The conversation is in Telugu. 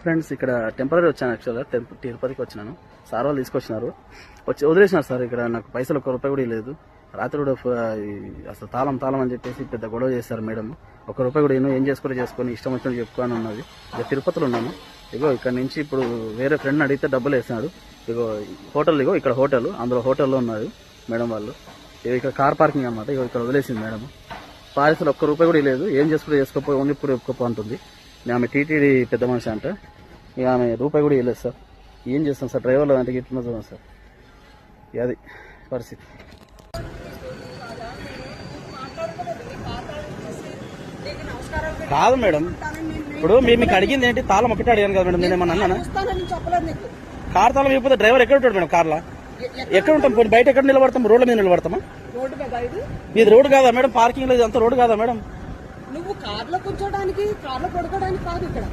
ఫ్రెండ్స్ ఇక్కడ టెంపరీ వచ్చాను. యాక్చువల్గా తిరుపతికి వచ్చినాను. సార్ వాళ్ళు తీసుకొచ్చినారు, వచ్చి వదిలేసినారు సార్. ఇక్కడ నాకు పైసలు ₹1 కూడా లేదు. రాత్రి కూడా అసలు తాళం అని చెప్పేసి పెద్ద గొడవ చేశారు మేడం. ₹1 కూడా ఏం చేసుకొని ఇష్టం వచ్చినట్టు చెప్పుకొని ఉన్నది. ఇక తిరుపతిలో ఉన్నాను. ఇగో ఇక్కడ నుంచి ఇప్పుడు వేరే ఫ్రెండ్ని అడిగితే డబ్బులు వేసినాడు. ఇగో హోటల్, ఇక్కడ హోటల్, అందులో హోటల్లో ఉన్నారు మేడం వాళ్ళు. ఇక్కడ కార్ పార్కింగ్ అన్నమాట. ఇగో ఇక్కడ వదిలేసింది మేడం. పాయసలు ₹1 కూడా లేదు. ఏం చేసుకోపో, ఓన్లీ ఇప్పుడు చెప్పుకోపో అంటుంది. ఆమె టీటీడీ పెద్ద మనిషి అంట. ఇక ఆమె ₹1 కూడా ఇవ్వలేదు సార్. ఏం చేస్తాం సార్, డ్రైవర్లు అంటే ఇట్లా చూడండి సార్. అది పరిస్థితి. కాదు మేడం, ఇప్పుడు మీకు అడిగింది ఏంటి? తాళం ఒకటి అడిగాను కదా మేడం. నేనేమన్నా అన్నానా? కార్ తాళం ఇవ్వకపోతే డ్రైవర్ ఎక్కడ ఉంటాడు మేడం? కార్లో ఎక్కడ ఉంటాం? బయట ఎక్కడ నిలబడతాం? రోడ్ల మీద నిలబడతామా? ఇది రోడ్డు కాదా మేడం? పార్కింగ్ లేదు, అంత రోడ్డు కాదా మేడం? నువ్వు కార్లో కూర్చోడానికి, కార్లో పడుకోవడానికి కాదు ఇక్కడ.